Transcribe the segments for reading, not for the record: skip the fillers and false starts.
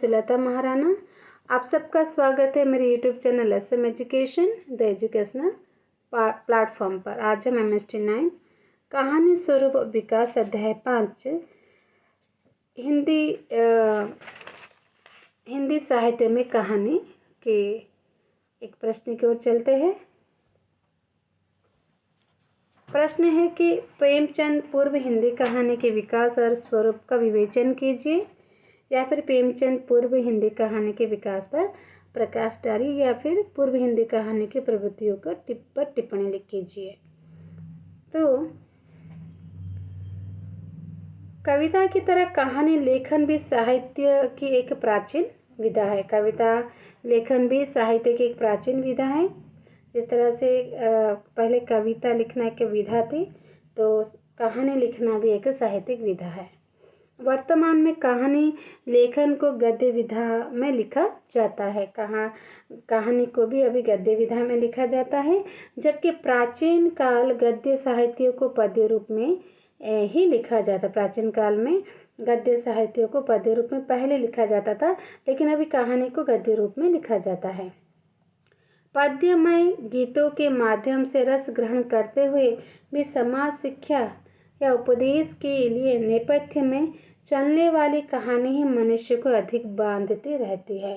सुलता महाराणा। आप सबका स्वागत है मेरे YouTube channel SM education the educational platform पर। आज हम MST9 कहानी स्वरूप विकास अध्याय 5 हिंदी साहित्य में कहानी के एक प्रश्न की ओर चलते हैं। प्रश्न है कि प्रेमचंद पूर्व हिंदी कहानी के विकास और स्वरूप का विवेचन कीजिए, या फिर प्रेमचंद पूर्व हिंदी कहानी के विकास पर प्रकाश डालिए, या फिर पूर्व हिंदी कहानी की प्रवृत्तियों पर टिप्पणी कीजिए। तो कविता की तरह कहानी लेखन भी साहित्य की एक प्राचीन विधा है। कविता लेखन भी साहित्य की एक प्राचीन विधा है। जिस तरह से पहले कविता लिखना एक विधा थी, तो कहानी लिखना भी एक साहित्यिक विधा है। वर्तमान में कहानी लेखन को गद्य विधा में लिखा जाता है। कहानी को भी अभी गद्य विधा में लिखा जाता है, जबकि प्राचीन काल गद्य साहित्य को पद्य रूप में ही लिखा जाता। प्राचीन काल में गद्य साहित्य को पद्य रूप में पहले लिखा जाता था, लेकिन अभी कहानी को गद्य रूप में लिखा जाता है। पद्यमय गीतों के माध्यम से रस ग्रहण करते हुए भी समाज शिक्षा या उपदेश के लिए नेपथ्य में चलने वाली कहानी ही मनुष्य को अधिक बांधती रहती है।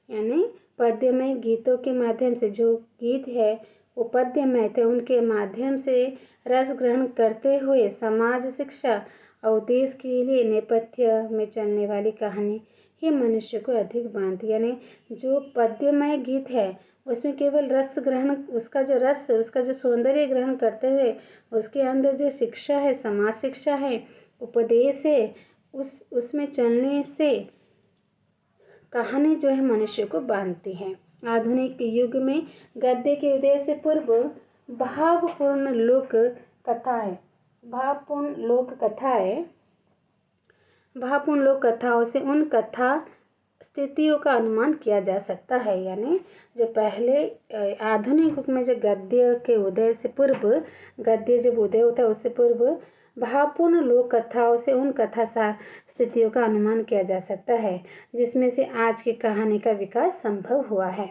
यानी पद्यमय गीतों के माध्यम से, जो गीत है वो पद्यमय थे, उनके माध्यम से रस ग्रहण करते हुए समाज शिक्षा और उद्देश्य के लिए नेपथ्य में चलने वाली कहानी ही मनुष्य को अधिक बांधती। यानी जो पद्यमय गीत है उसमें केवल रस ग्रहण, उसका जो रस, उसका जो सौंदर्य ग्रहण करते हुए उसके अंदर जो शिक्षा है, समाज शिक्षा है, उपदेश है, उसमें चलने से कहानी जो है मनुष्य को बांधती है। आधुनिक युग में गद्य के उदय से पूर्व भावपूर्ण लोक कथाओं से उन कथा स्थितियों का अनुमान किया जा सकता है। यानी जो पहले आधुनिक युग में जो गद्य के उदय से पूर्व, गद्य जब उदय होता है उससे पूर्व भावपूर्ण लोक कथाओं से उन कथा स्थितियों का अनुमान किया जा सकता है जिसमें से आज की कहानी का विकास संभव हुआ है।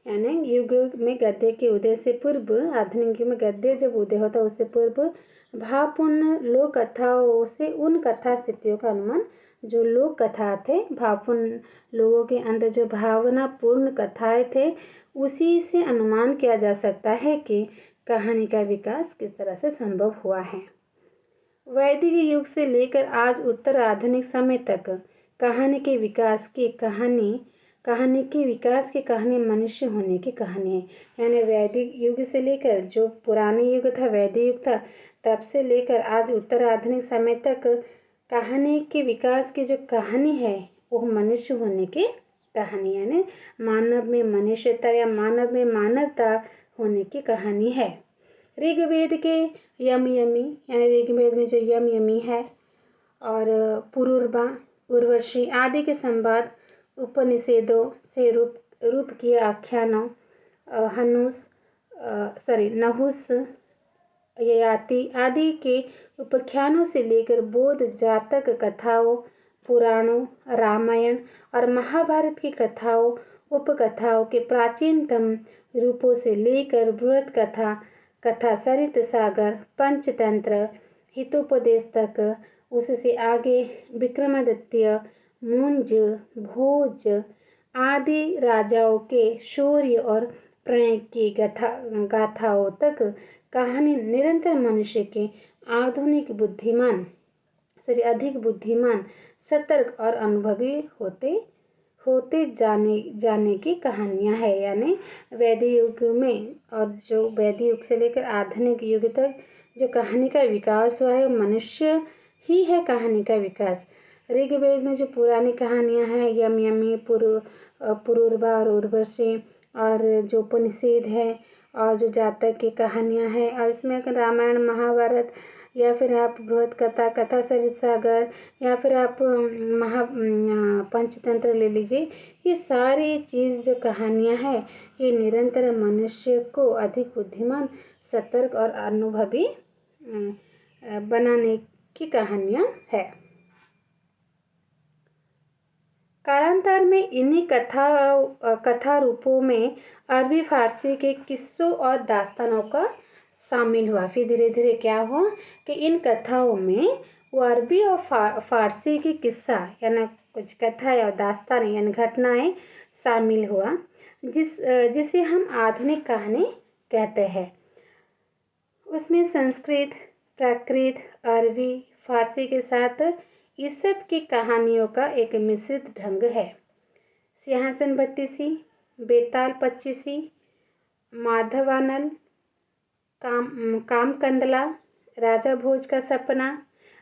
यानी युग में गद्य के उदय से पूर्व, आधुनिक युग में गद्य जब उदय होता है उससे पूर्व भावपूर्ण लोक कथाओं से उन कथा स्थितियों का अनुमान, जो लोक कथा थे, भावपूर्ण लोगों के अंदर जो भावनापूर्ण कथाएं थे, उसी से अनुमान किया जा सकता है कि कहानी का विकास किस तरह से संभव हुआ है। वैदिक युग से लेकर आज उत्तर आधुनिक समय तक कहानी के विकास की कहानी मनुष्य होने की कहानी है। यानी वैदिक युग से लेकर, जो पुराने युग था, वैदिक युग था, तब से लेकर आज उत्तर आधुनिक समय तक कहानी के विकास की जो कहानी है वो मनुष्य होने की कहानी, यानी मानव में मनुष्यता या मानव में मानवता होने की कहानी है। ऋग्वेद के यम यमी, यानी ऋग्वेद में जो यम यमी है, और पुरुरबा, उर्वशी आदि के संवाद, उपनिषदों से रूप किए आख्यानों, नहुस, ययाति आदि के उपाख्यानों से लेकर बौद्ध जातक कथाओं, पुराणों, रामायण और महाभारत की कथाओं, उपकथाओं के प्राचीनतम रूपों से लेकर बृहत कथा, सरित सागर, पंचतंत्र, हितोपदेश तक, उससे आगे विक्रमादित्य, मुंज, भोज आदि राजाओं के शौर्य और प्रणय की गाथाओं तक कहानी निरंतर मनुष्य के अधिक बुद्धिमान, सतर्क और अनुभवी होते जाने की कहानियां है। यानी वैदिक युग में, और जो वैदिक युग से लेकर आधुनिक युग तक जो कहानी का विकास हुआ है, मनुष्य ही है कहानी का विकास। ऋग्वेद में जो पुरानी कहानियां हैं, यम यमी, पुरुरबा और उर्वशी, और जो उपनिषद है, और जो जातक की कहानियां हैं, और इसमें रामायण, महाभारत, या फिर आप बृहत कथा सरित सागर, या फिर आप पंचतंत्र ले लीजिए, ये सारी चीज़ जो कहानियां हैं ये निरंतर मनुष्य को अधिक बुद्धिमान, सतर्क और अनुभवी बनाने की कहानियां है। कालांतर में इन्हीं कथा रूपों में अरबी फारसी के किस्सों और दास्तानों का शामिल हुआ। फिर धीरे धीरे क्या हुआ कि इन कथाओं में वो अरबी और फारसी की किस्सा यानी कुछ कथा या दास्तान यानी घटनाएं शामिल हुआ, जिसे हम आधुनिक कहानी कहते हैं। उसमें संस्कृत, प्राकृत, अरबी, फारसी के साथ इस सब की कहानियों का एक मिश्रित ढंग है। सिंहासन बत्तीसी, बेताल पच्चीसी, माधवानल, कामकंदला, राजा भोज का सपना,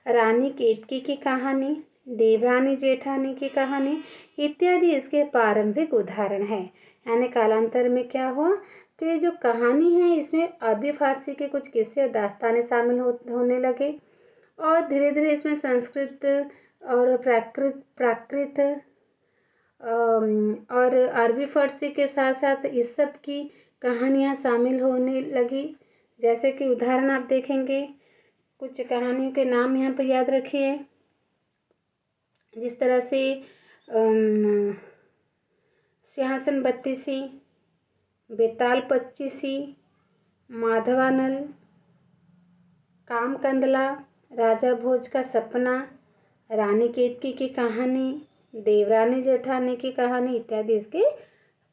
रानी केतकी की कहानी, देवरानी जेठानी की कहानी इत्यादि इसके प्रारंभिक उदाहरण हैं। यानी कालांतर में क्या हुआ तो ये जो कहानी है इसमें अरबी फारसी के कुछ किस्से और दास्तानें शामिल होने लगे और धीरे धीरे इसमें संस्कृत और प्राकृत और अरबी फारसी के साथ साथ इस सब की कहानियाँ शामिल होने लगी। जैसे कि उदाहरण आप देखेंगे, कुछ कहानियों के नाम यहाँ पर याद रखिए। जिस तरह से सिंहासन बत्तीसी, बेताल पच्चीसी, माधवानल, कामकंदला, राजा भोज का सपना, रानी केतकी की कहानी, देवरानी जेठानी की कहानी इत्यादि इसके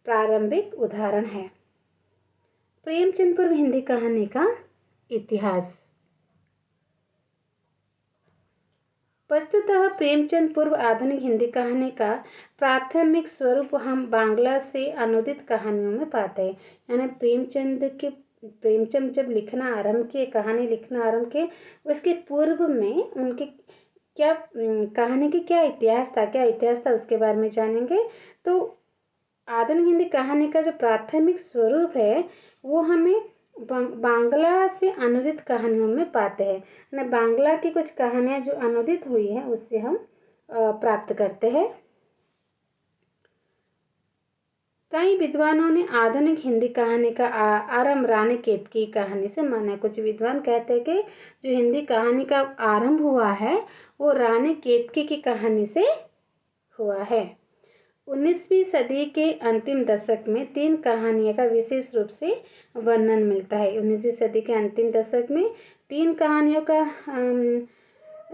प्रारंभिक उदाहरण हैं। प्रेमचंद पूर्व हिंदी कहानी का इतिहास। वस्तुतः प्रेमचंद पूर्व आधुनिक हिंदी कहानी का प्राथमिक स्वरूप हम बांग्ला से अनुदित कहानियों में पाते हैं। यानी प्रेमचंद जब लिखना आरंभ किए, कहानी लिखना आरंभ किए, उसके पूर्व में उनके क्या कहानी की क्या इतिहास था उसके बारे में जानेंगे। तो आधुनिक हिंदी कहानी का जो प्राथमिक स्वरूप है वो हमें बांग्ला से अनुदित कहानियों में पाते हैं। न बांग्ला की कुछ कहानियां जो अनुदित हुई है उससे हम प्राप्त करते हैं। कई विद्वानों ने आधुनिक हिंदी कहानी का आरंभ रानी केतकी की कहानी से माना है। कुछ विद्वान कहते हैं कि जो हिंदी कहानी का आरंभ हुआ है वो रानी केतकी की कहानी से हुआ है। 19वीं सदी के अंतिम दशक में 3 कहानियों का विशेष रूप से वर्णन मिलता है। 19वीं सदी के अंतिम दशक में 3 कहानियों का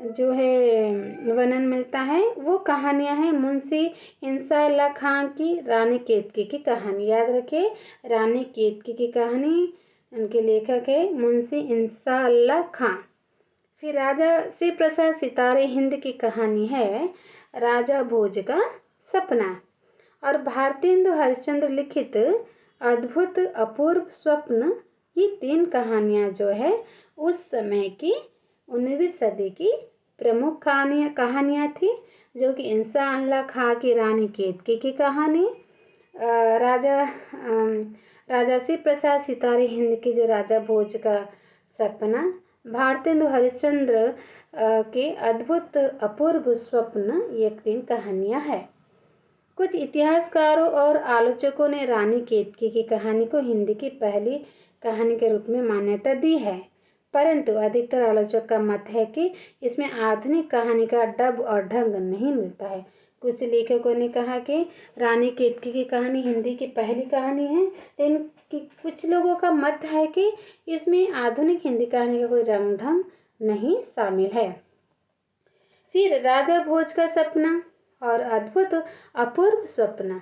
जो है वर्णन मिलता है। वो कहानियां हैं मुंशी इंसा अल्लाह खां की रानी केतकी की कहानी। याद रखिए, रानी केतकी की कहानी, उनके लेखक है मुंशी इंसा अल्लाह खां। फिर राजा शिव प्रसाद सितारे हिंद की कहानी है राजा भोज का सपना। और भारतेंदु हरिश्चंद्र लिखित अद्भुत अपूर्व स्वप्न, ये 3 कहानियां जो है उस समय की 19वीं सदी की प्रमुख कहानियां थी, जो कि इंसा अल्लाह खां की रानी केतकी की कहानी, राजा शिव प्रसाद सितारे हिंद की जो राजा भोज का सपना, भारतेंदु हरिश्चंद्र के अद्भुत अपूर्व स्वप्न, ये 3 कहानियां हैं। कुछ इतिहासकारों और आलोचकों ने रानी केतकी की कहानी को हिंदी की पहली कहानी के रूप में मान्यता दी है, परंतु अधिकतर आलोचक का मत है कि इसमें आधुनिक कहानी का डब और ढंग नहीं मिलता है। कुछ लेखकों ने कहा कि रानी केतकी की कहानी हिंदी की पहली कहानी है, लेकिन कुछ लोगों का मत है कि इसमें आधुनिक हिंदी कहानी का कोई रंग ढंग नहीं शामिल है। फिर राजा भोज का सपना और अद्भुत अपूर्व स्वप्न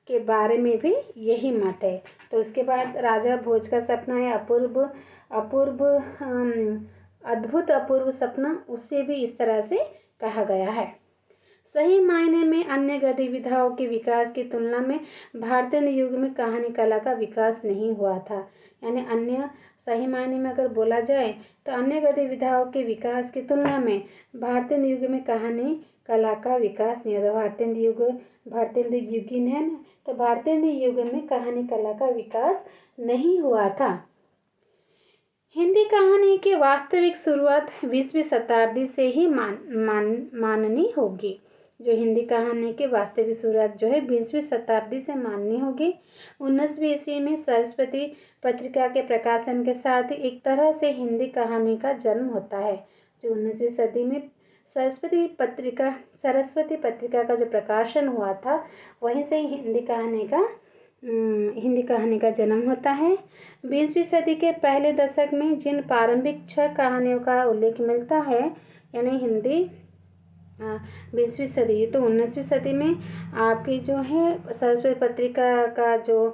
के बारे में भी यही मत है। तो उसके बाद राजा भोज का सपना या अद्भुत अपूर्व सपना, उससे भी इस तरह से कहा गया है। सही मायने में अन्य गतिविधियों के विकास की तुलना में भारतीय युग में कहानी कला का विकास नहीं हुआ था। यानी अन्य सही मायने में अगर बोला जाए तो अन्य गतिविधियों के विकास की तुलना में भारतीय युग में कहानी कला का विकास नहीं हुआ। भारतीय युगीन है ना, तो भारतीय युग में कहानी कला का विकास नहीं हुआ था। हिंदी कहानी की वास्तविक शुरुआत 20वीं शताब्दी से ही माननी होगी। जो हिंदी कहानी की वास्तविक शुरुआत जो है 20वीं शताब्दी से माननी होगी। 19वीं ईस्वी में सरस्वती पत्रिका के प्रकाशन के साथ एक तरह से हिंदी कहानी का जन्म होता है। जो 19वीं सदी में सरस्वती पत्रिका का जो प्रकाशन हुआ था, वहीं से ही हिंदी कहानी का जन्म होता है। 20वीं सदी के पहले दशक में जिन प्रारंभिक 6 कहानियों का उल्लेख मिलता है, यानी हिंदी 20वीं सदी, तो 19वीं सदी में आपकी जो है सरस्वती पत्रिका का जो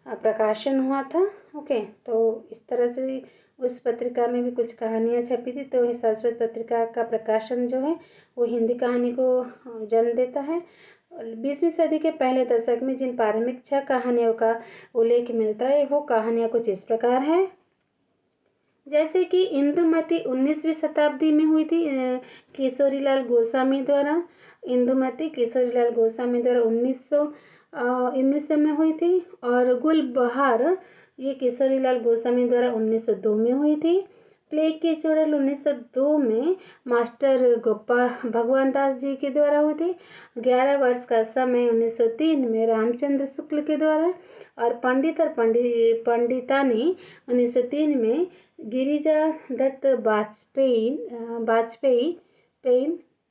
प्रकाशन हुआ था। ओके, तो इस तरह से उस पत्रिका में भी कुछ कहानियाँ छपी थी। तो सरस्वती पत्रिका का प्रकाशन जो है वो हिंदी कहानी को जन्म देता है। 20वीं सदी के पहले दशक में जिन प्रारंभिक 6 कहानियों का उल्लेख मिलता है, वो कहानियाँ कुछ इस प्रकार है। जैसे कि इंदुमती 19वीं शताब्दी में हुई थी, किशोरीलाल गोस्वामी द्वारा। इंदुमती किशोरीलाल गोस्वामी द्वारा 1900 में हुई थी। और गुलबहार ये किशोरीलाल गोस्वामी द्वारा 1902 में हुई थी। प्लेग की चुड़ैल 1902 में मास्टर गोपाल भगवान दास जी के द्वारा हुई थी। 11 वर्ष का समय 1903 में रामचंद्र शुक्ल के द्वारा। और पंडित और पंडितानी 1903 में गिरिजा दत्त वाजपेयी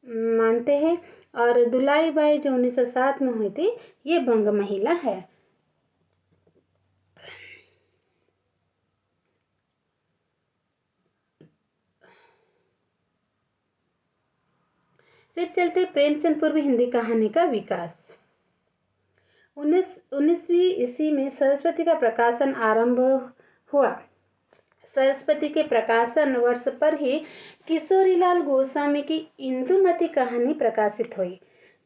मानते हैं। और दुलाई बाई जो 1907 में हुई थी, ये बंग महिला है। फिर चलते प्रेमचंद पूर्व हिंदी कहानी का विकास। 19वीं ईस्वी में सरस्वती का प्रकाशन आरंभ हुआ। सरस्वती के प्रकाशन वर्ष पर ही किशोरीलाल गोस्वामी की इंदुमती कहानी प्रकाशित हुई।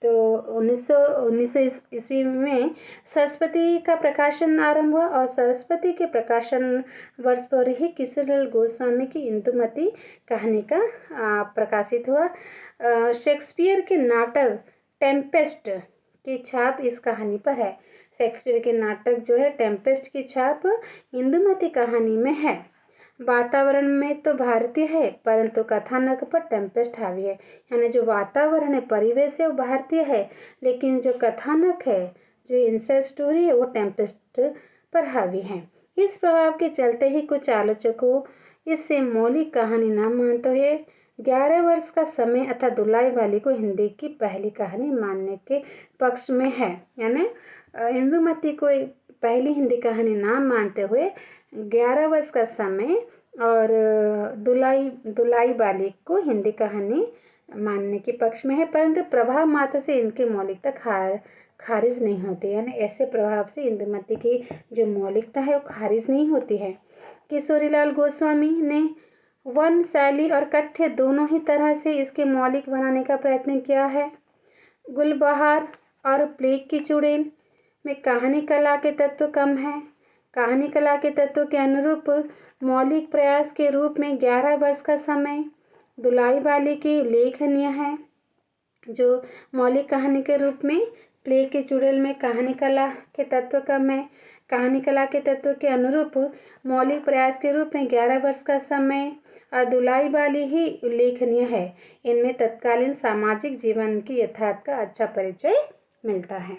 तो 1900 ईस्वी में सरस्वती का प्रकाशन आरंभ हुआ और सरस्वती के प्रकाशन वर्ष पर ही किशोरीलाल गोस्वामी की इंदुमती कहानी का प्रकाशित हुआ। शेक्सपियर के नाटक टेम्पेस्ट की छाप इस कहानी पर है। शेक्सपियर के नाटक जो है टेम्पेस्ट की छाप इंदुमती कहानी में है। वातावरण में तो भारतीय है, परंतु कथानक पर टेम्पेस्ट हावी है। यानी जो वातावरण है, परिवेश है, वो भारतीय है, लेकिन जो कथानक है, जो इंसेट स्टोरी है, वो टेम्पेस्ट पर हावी है। इस प्रभाव के चलते ही कुछ आलोचकों इससे मौलिक कहानी न मानते हुए 11 वर्ष का समय अर्थात दुलाई वाली को हिंदी की पहली कहानी मानने के पक्ष में है। यानी इंदुमती को पहली हिंदी कहानी ना मानते हुए 11 वर्ष का समय और दुलाई बाली को हिंदी कहानी मानने के पक्ष में है, परंतु प्रभाव मात्र से इनकी मौलिकता खारिज नहीं होती। यानी ऐसे प्रभाव से इंदुमती की जो मौलिकता है वो खारिज नहीं होती है। किशोरीलाल गोस्वामी ने वन शैली और कथ्य दोनों ही तरह से इसके मौलिक बनाने का प्रयत्न किया है। गुलबहार और प्लेग की चुड़ैल में कहानी कला के तत्व कम है। कहानी कला के तत्व के अनुरूप मौलिक प्रयास के रूप में 11 वर्ष का समय दुलाई बाली की उल्लेखनीय है। जो मौलिक कहानी के रूप में प्लेग की चुड़ैल में कहानी कला के तत्व कम है। कहानी कला के तत्व के अनुरूप मौलिक प्रयास के रूप में 11 वर्ष का समय और दुलाई बाली ही उल्लेखनीय है। इनमें तत्कालीन सामाजिक जीवन की यथार्थ का अच्छा परिचय मिलता है।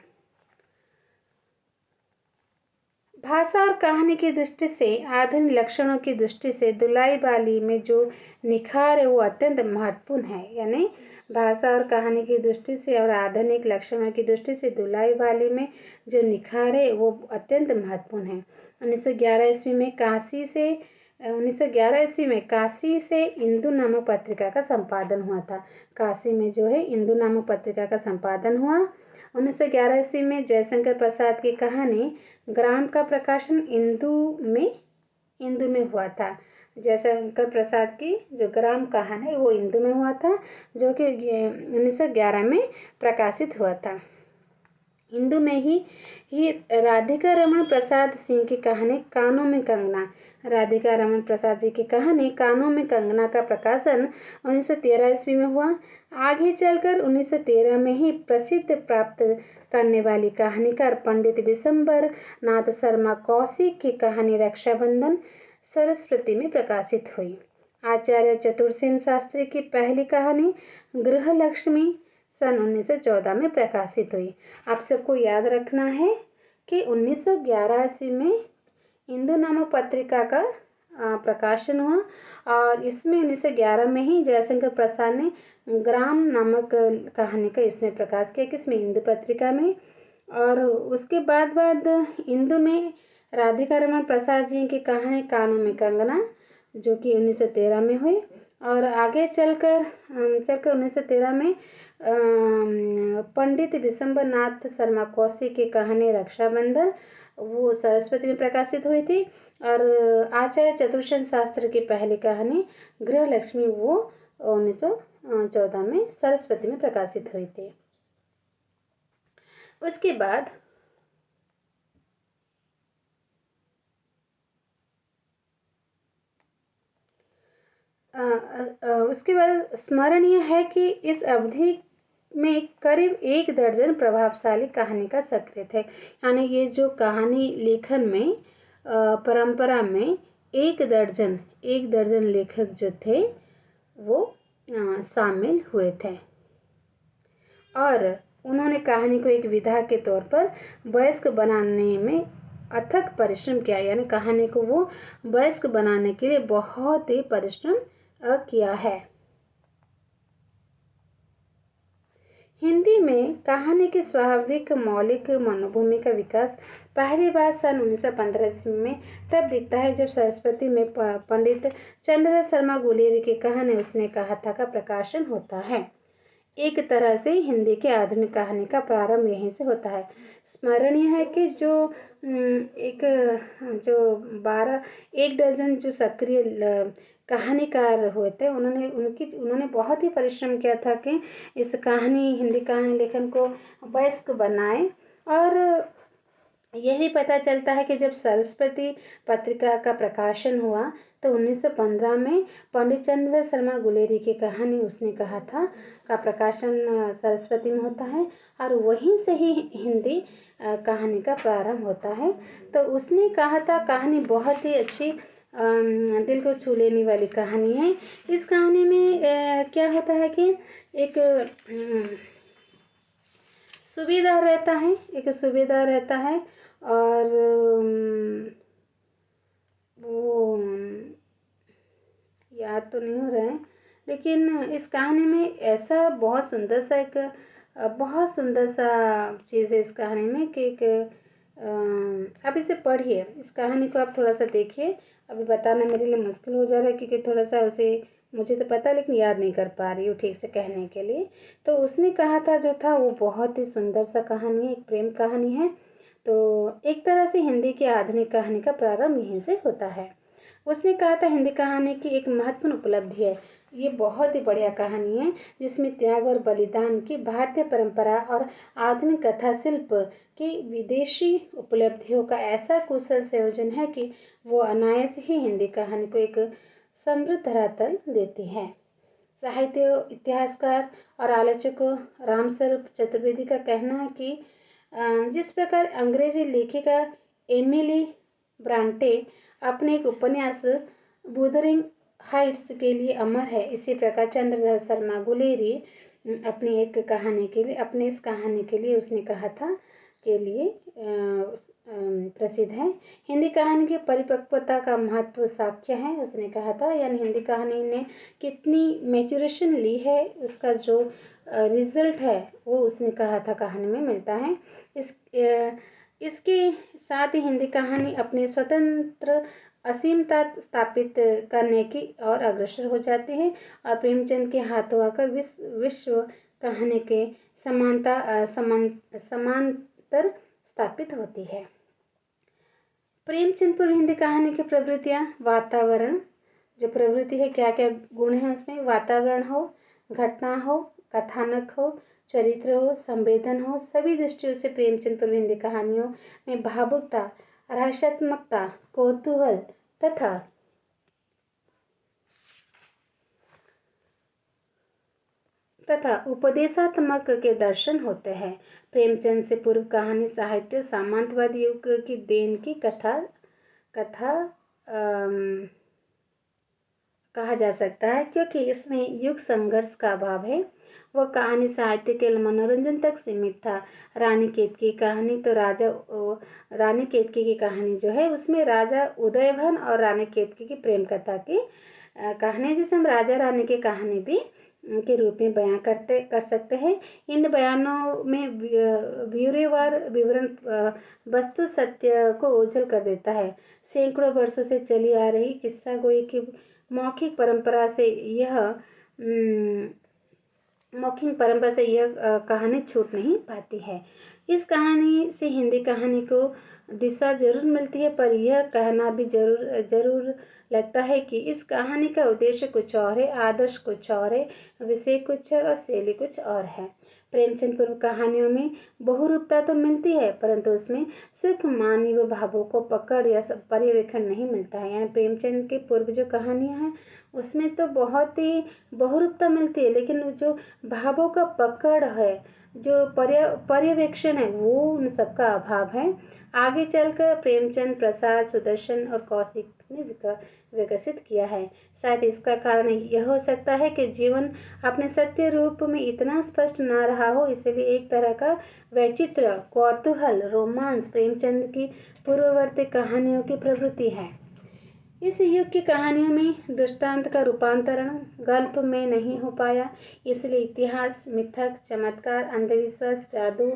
भाषा और कहानी की दृष्टि से, आधुनिक लक्षणों की दृष्टि से दुलाई बाली में जो निखार है वो अत्यंत महत्वपूर्ण है। यानी भाषा और कहानी की दृष्टि से और आधुनिक लक्षणों की दृष्टि से दुलाई बाली में जो निखार है वो अत्यंत महत्वपूर्ण है। 1911 ईस्वी में काशी से इंदु नामक पत्रिका का संपादन हुआ था। काशी में जो है इंदु नामक पत्रिका का संपादन हुआ। 1911 ईस्वी में जयशंकर प्रसाद की कहानी ग्राम का प्रकाशन इंदु में हुआ था। जयशंकर प्रसाद की जो ग्राम कहानी है वो इंदु में हुआ था, जो कि 1911 में प्रकाशित हुआ था। इंदु में ही राधिका रमन प्रसाद सिंह की कहानी कानों में कंगना, राधिका रमन प्रसाद जी की कहानी कानों में कंगना का प्रकाशन 1913 ईस्वी में हुआ। आगे चलकर 1913 में ही प्रसिद्ध प्राप्त करने वाली कहानीकार पंडित विशंबर नाथ शर्मा कौशिक की कहानी रक्षाबंधन सरस्वती में प्रकाशित हुई। आचार्य चतुरसेन शास्त्री की पहली कहानी गृहलक्ष्मी सन 1914 में प्रकाशित हुई। आप सबको याद रखना है कि 1911 ईस्वी में इंदु नामक पत्रिका का प्रकाशन हुआ और इसमें 1911 में ही जयशंकर प्रसाद ने ग्राम नामक कहानी का इसमें प्रकाश किया, किसमें, इंदु पत्रिका में। और उसके बाद इंदु में राधिका रमन प्रसाद जी की कहानी कानों में कंगना, जो कि 1913 में हुई। और आगे चलकर 1913 में पंडित विशंबर नाथ शर्मा कौशिक की कहानी रक्षाबंधन, वो सरस्वती में प्रकाशित हुई थी। और आचार्य चतुर्सेन शास्त्री की पहली कहानी गृहलक्ष्मी, वो 1914 में सरस्वती में प्रकाशित हुई थी। उसके बाद स्मरणीय है कि इस अवधि में करीब 1 दर्जन प्रभावशाली कहानी का सक्रिय थे। यानी ये जो कहानी लेखन में परंपरा में 1 दर्जन लेखक जो थे वो शामिल हुए थे और उन्होंने कहानी को एक विधा के तौर पर वयस्क बनाने में अथक परिश्रम किया। यानी कहानी को वो वयस्क बनाने के लिए बहुत ही परिश्रम किया है। हिंदी में कहानी की स्वाभाविक मौलिक मनोभूमि का विकास पहली बार सन 1915 ईस्वी में तब दिखता है जब सरस्वती में पंडित चंद्र शर्मा गुलेरी की कहानी उसने कहा था का प्रकाशन होता है। एक तरह से हिंदी के आधुनिक कहानी का प्रारंभ यहीं से होता है। स्मरणीय है कि जो 1 दर्जन जो सक्रिय कहानीकार हुए थे, उन्होंने बहुत ही परिश्रम किया था कि इस हिंदी कहानी लेखन को वयस्क बनाए। और यही पता चलता है कि जब सरस्वती पत्रिका का प्रकाशन हुआ तो 1915 में पंडित चंद्र शर्मा गुलेरी की कहानी उसने कहा था का प्रकाशन सरस्वती में होता है और वहीं से ही हिंदी कहानी का प्रारंभ होता है। तो उसने कहा था कहानी बहुत ही अच्छी दिल को छू लेने वाली कहानी है। इस कहानी में क्या होता है कि एक सूबेदार रहता है और वो याद तो नहीं हो रहा है, लेकिन इस कहानी में ऐसा बहुत सुंदर सा चीज़ है इस कहानी में कि आप इसे पढ़िए, इस कहानी को आप थोड़ा सा देखिए। अभी बताना मेरे लिए मुश्किल हो जा रहा है क्योंकि थोड़ा सा उसे मुझे तो पता लेकिन याद नहीं कर पा रही हूँ ठीक से कहने के लिए। तो उसने कहा था जो था वो बहुत ही सुंदर सा कहानी है, एक प्रेम कहानी है। तो एक तरह से हिंदी की आधुनिक कहानी का प्रारंभ यहीं से होता है। उसने कहा था हिंदी कहानी की एक महत्वपूर्ण उपलब्धि है, ये बहुत ही बढ़िया कहानी है जिसमें त्याग और बलिदान की भारतीय परंपरा और आधुनिक कथा शिल्प की विदेशी उपलब्धियों का ऐसा कुशल संयोजन है कि वो अनायास ही हिंदी कहानी को एक समृद्ध धरातल देती है। साहित्य इतिहासकार और आलोचक रामस्वरूप चतुर्वेदी का कहना है कि जिस प्रकार अंग्रेजी लेखिका एमिली ब्रांटे अपने एक उपन्यास वुदरिंग हाइट्स के लिए अमर है, इसी प्रकार चंद्र शर्मा गुलेरी अपनी इस कहानी के लिए उसने कहा था के लिए प्रसिद्ध है। हिंदी कहानी की परिपक्वता का महत्व साक्ष्य है, उसने कहा था। यानी हिंदी कहानी ने कितनी मैच्योरेशन ली है उसका जो रिजल्ट है वो उसने कहा था कहानी में मिलता है। इसके साथ ही हिंदी कहानी अपनी स्वतंत्र असीमता स्थापित करने की और अग्रसर हो जाती है और प्रेमचंद के हाथों आकर विश्व कहानी के समांतर स्थापित होती है। प्रेमचंद पर हिंदी कहानी की प्रवृत्तियाँ, वातावरण, जो प्रवृत्ति है क्या क्या गुण है उसमें, वातावरण हो, घटना हो, कथानक हो, चरित्र हो, संवेदन हो, सभी दृष्टियों से प्रेमचंद पर हिंदी कहानियों में भावुकता, रहस्यात्मकता, कौतूहल तथा उपदेशात्मक के दर्शन होते हैं। प्रेमचंद से पूर्व कहानी साहित्य सामंतवादी युग की देन की कथा कहा जा सकता है क्योंकि इसमें युग संघर्ष का अभाव है वह कहानी साहित्य के मनोरंजन तक सीमित था। रानी केतकी की कहानी तो रानी केतकी की कहानी जो है उसमें राजा उदयभान और रानी केतकी की प्रेम कथा की कहानी, जिसे हम राजा रानी की कहानी भी के रूप में बयां कर सकते हैं। इन बयानों में ब्यूरेवार विवरण वस्तु सत्य को ओझल कर देता है। सैकड़ों वर्षों से चली आ रही किस्सा गोई की मौखिक परंपरा से यह कहानी छूट नहीं पाती है। इस कहानी से हिंदी कहानी को दिशा जरूर मिलती है, पर यह कहना भी जरूर लगता है कि इस कहानी का उद्देश्य कुछ और है, आदर्श कुछ और है, विषय कुछ और शैली कुछ और है। प्रेमचंद पूर्व कहानियों में बहुरूपता तो मिलती है, परंतु उसमें सिर्फ मानवीय भावों को पकड़ या पर्यवेक्षण नहीं मिलता है। यानी प्रेमचंद के पूर्व जो कहानियां हैं उसमें तो बहुत ही बहुरूपता मिलती है, लेकिन जो भावों का पकड़ है, जो पर्यवेक्षण है, वो उन सबका अभाव है। आगे चलकर प्रेमचंद प्रसाद, सुदर्शन और कौशिक ने विकसित किया है। शायद इसका कारण यह हो सकता है कि जीवन अपने सत्य रूप में इतना स्पष्ट न रहा हो, इसलिए एक तरह का वैचित्र, कौतूहल, रोमांस प्रेमचंद की पूर्ववर्ती कहानियों की प्रवृत्ति है। इस युग की कहानियों में दृष्टांत का रूपांतरण गल्प में नहीं हो पाया, इसलिए इतिहास, मिथक, चमत्कार, अंधविश्वास, जादू,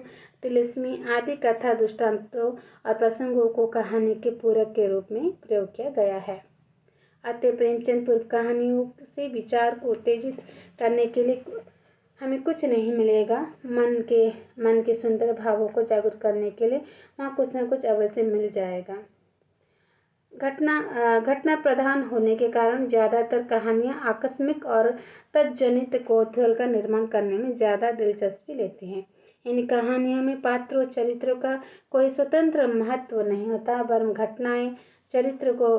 तिलिस्मी आदि कथा दृष्टांतों और प्रसंगों को कहानी के पूरक के रूप में प्रयोग किया गया है। अतः प्रेमचंद पूर्व कहानियों से विचार को उत्तेजित करने के लिए हमें कुछ नहीं मिलेगा। मन के सुंदर भावों को जागरूक करने के लिए वहाँ कुछ न कुछ अवश्य मिल जाएगा। घटना प्रधान होने के कारण ज्यादातर कहानियां आकस्मिक और तज्जनित कौतूहल का निर्माण करने में ज्यादा दिलचस्पी लेती हैं। इन कहानियों में पात्रों चरित्रों का कोई स्वतंत्र महत्व नहीं होता, वरन घटनाएं चरित्र को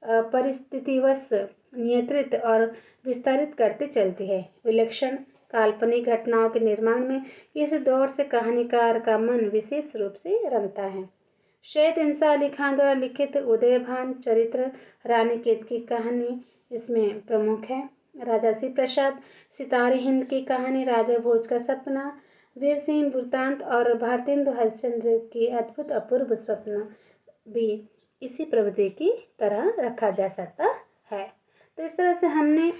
परिस्थितिवश नियंत्रित और विस्तारित करते चलती है। विलक्षण काल्पनिक घटनाओं के निर्माण में इस दौर से कहानीकार का मन विशेष रूप से रमता है। शायद इंसा अली खान द्वारा लिखित उदयभान चरित्र रानी केतकी की कहानी इसमें प्रमुख है। राजा श्री प्रसाद, सितारे हिंद की कहानी, राजा भोज का सपना, वीर सिंह वृत्तांत और भारतेंदु हरिश्चंद्र की अद्भुत अपूर्व स्वप्न भी इसी प्रवृत्ति की तरह रखा जा सकता है। तो इस तरह से हमने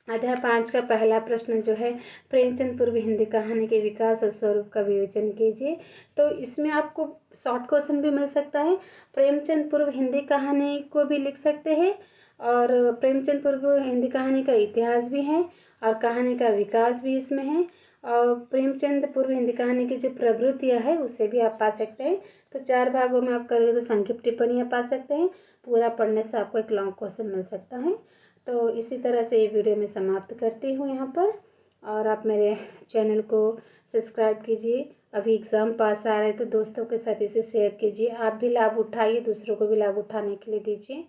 अध्याय 5 का पहला प्रश्न जो है प्रेमचंद पूर्व हिंदी कहानी के विकास और स्वरूप का विवेचन कीजिए। तो इसमें आपको शॉर्ट क्वेश्चन भी मिल सकता है। प्रेमचंद पूर्व हिंदी कहानी को भी लिख सकते हैं और प्रेमचंद पूर्व हिंदी कहानी का इतिहास भी है और कहानी का विकास भी इसमें है और प्रेमचंद पूर्व हिंदी कहानी की जो प्रवृत्तियाँ है उसे भी आप पा सकते हैं। तो 4 भागों में आप करेंगे तो संक्षिप्त टिप्पणियाँ पा सकते हैं। पूरा पढ़ने से आपको एक लॉन्ग क्वेश्चन मिल सकता है। तो इसी तरह से ये वीडियो मैं समाप्त करती हूँ यहाँ पर, और आप मेरे चैनल को सब्सक्राइब कीजिए। अभी एग्ज़ाम पास आ रहे तो दोस्तों के साथ इसे शेयर कीजिए। आप भी लाभ उठाइए, दूसरों को भी लाभ उठाने के लिए दीजिए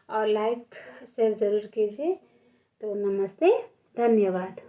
और लाइक शेयर ज़रूर कीजिए। तो नमस्ते, धन्यवाद।